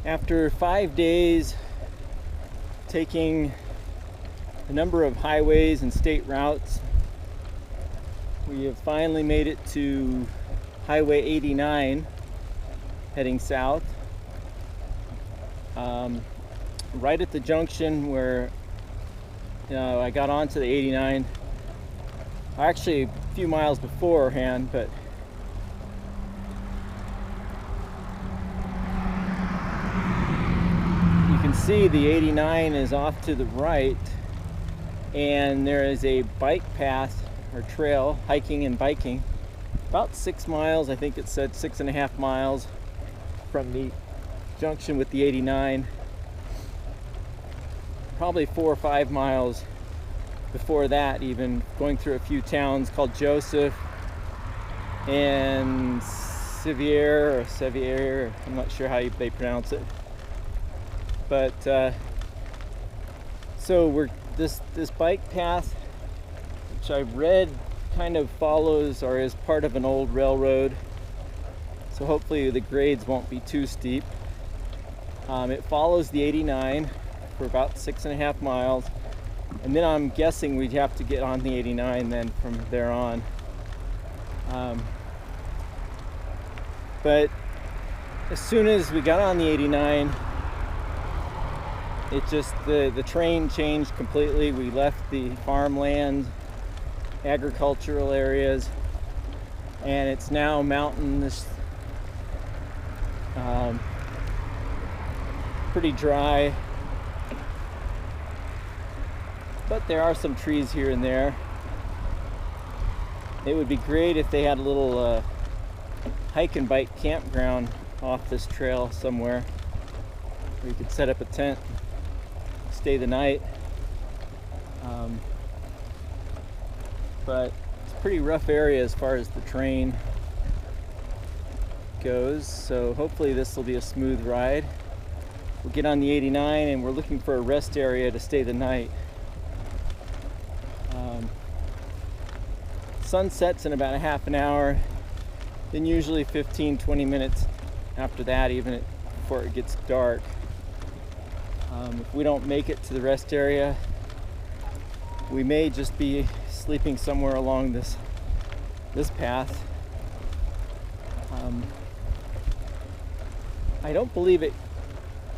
After 5 days taking a number of highways and state routes, we have finally made it to Highway 89 heading south. Right at the junction where I got onto the 89, actually a few miles beforehand, but you can see the 89 is off to the right, and there is a bike path or trail, hiking and biking, about 6 miles, I think it said 6.5 miles from the junction with the 89. Probably 4 or 5 miles before that, even going through a few towns called Joseph and Sevier, I'm not sure how they pronounce it. But so this bike path, which I read kind of follows or is part of an old railroad, so hopefully the grades won't be too steep. It follows the 89 for about 6.5 miles, and then I'm guessing we'd have to get on the 89 then from there on. But as soon as we got on the 89, it just the train changed completely. We left the farmland, agricultural areas, and it's now mountainous, pretty dry, but there are some trees here and there. It would be great if they had a little hike and bike campground off this trail somewhere where you could set up a tent, stay the night. But it's a pretty rough area as far as the train goes, so hopefully this will be a smooth ride. We'll get on the 89 and we're looking for a rest area to stay the night. Sun sets in about a half an hour, then usually 15-20 minutes after that, even before it gets dark. If we don't make it to the rest area, we may just be sleeping somewhere along this path. I don't believe it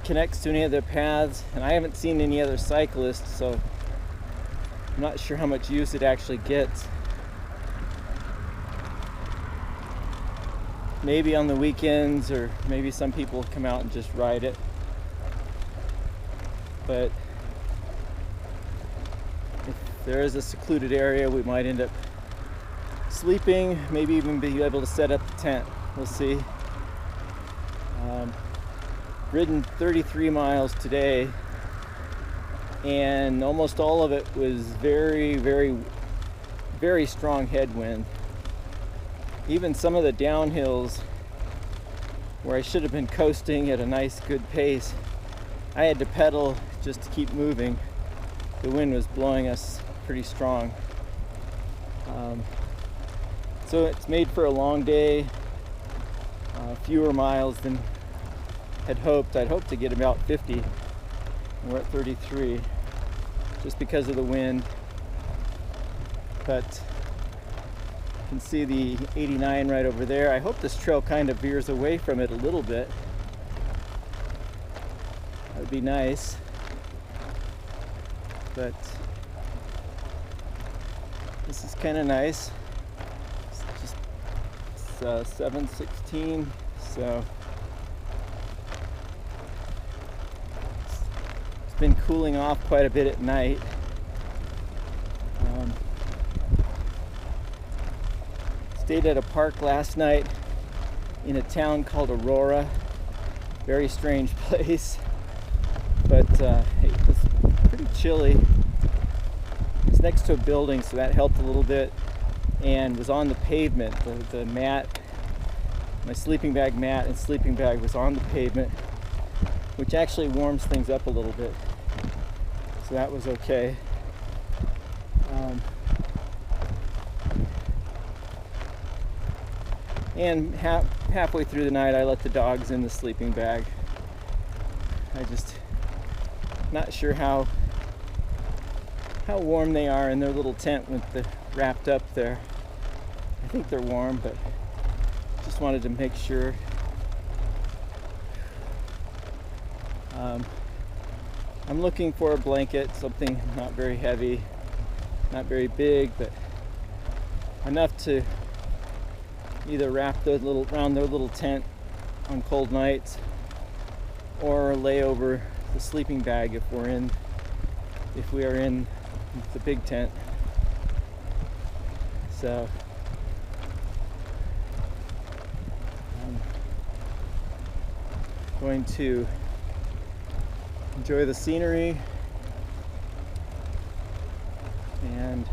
connects to any other paths, and I haven't seen any other cyclists, so I'm not sure how much use it actually gets. Maybe on the weekends, or maybe some people come out and just ride it. But if there is a secluded area, we might end up sleeping, maybe even be able to set up the tent. We'll see. Ridden 33 miles today, and almost all of it was very, very, very strong headwind. Even some of the downhills where I should have been coasting at a nice good pace, I had to pedal just to keep moving. The wind was blowing us pretty strong. So it's made for a long day, fewer miles than had hoped. I'd hoped to get about 50, and we're at 33 just because of the wind. But you can see the 89 right over there. I hope this trail kind of veers away from it a little bit. That would be nice. But this is kind of nice. It's just 7:16, so it's been cooling off quite a bit at night. Stayed at a park last night in a town called Aurora. Very strange place, but it was pretty chilly. It's next to a building, so that helped a little bit, and was on the pavement. The mat, my sleeping bag mat and sleeping bag was on the pavement, which actually warms things up a little bit, so that was okay. And halfway through the night, I let the dogs in the sleeping bag. I just not sure how warm they are in their little tent with the wrapped up there. I think they're warm, but just wanted to make sure. I'm looking for a blanket, something not very heavy, not very big, but enough to either wrap around their little tent on cold nights or lay over the sleeping bag if we are in the big tent. So I'm going to enjoy the scenery and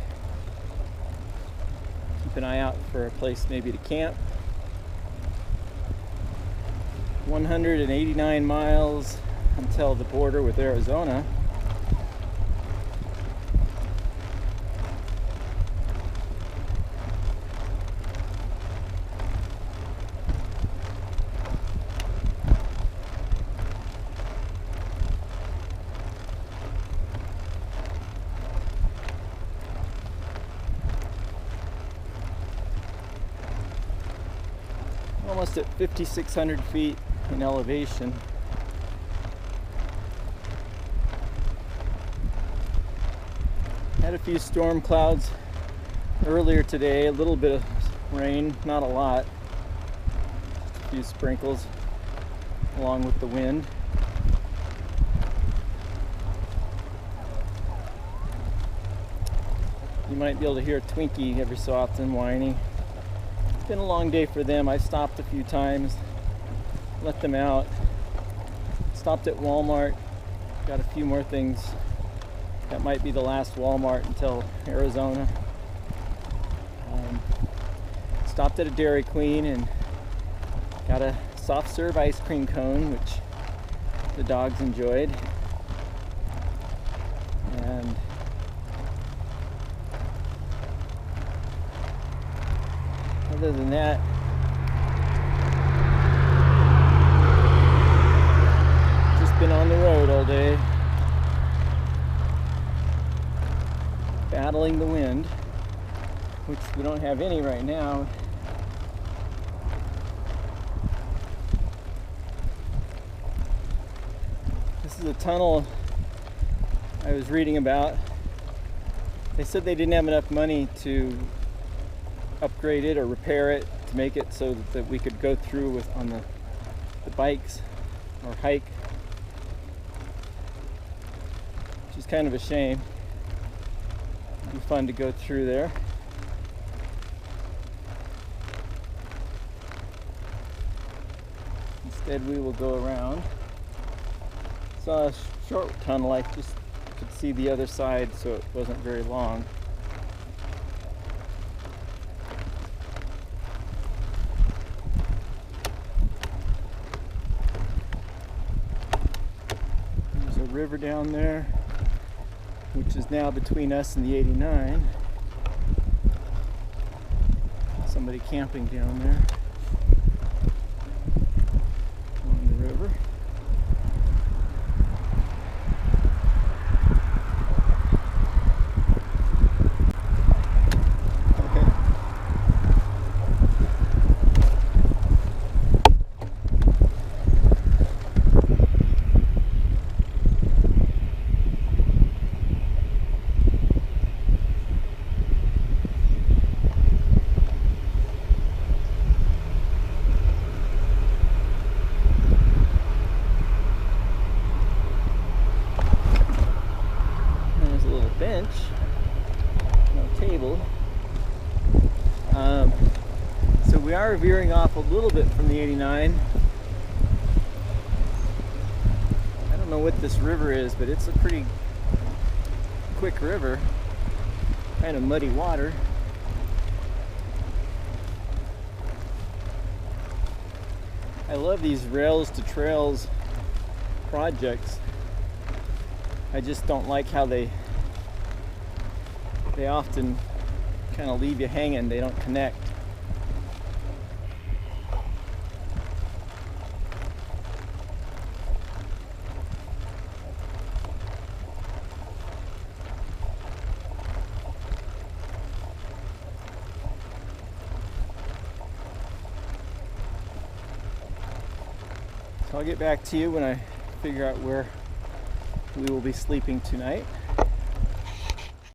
keep an eye out for a place maybe to camp. 189 miles until the border with Arizona. Almost at 5,600 feet in elevation. Had a few storm clouds earlier today, a little bit of rain, not a lot, just a few sprinkles along with the wind. You might be able to hear a Twinkie every so often whining. It's been a long day for them. I stopped a few times, let them out, stopped at Walmart, got a few more things. That might be the last Walmart until Arizona. Stopped at a Dairy Queen and got a soft serve ice cream cone, which the dogs enjoyed. And other than that, just been on the road all day, battling the wind, which we don't have any right now. This is a tunnel I was reading about. They said they didn't have enough money to upgrade it or repair it to make it so that we could go through on the bikes or hike, which is kind of a shame. It'd be fun to go through there. Instead we will go around. Saw a short tunnel, I just could see the other side, so it wasn't very long. River down there, which is now between us and the 89. Somebody camping down there on the river. Bench, no table. So we are veering off a little bit from the 89. I don't know what this river is, but it's a pretty quick river, kind of muddy water. I love these rails to trails projects. I just don't like how they often kind of leave you hanging. They don't connect. So I'll get back to you when I figure out where we will be sleeping tonight.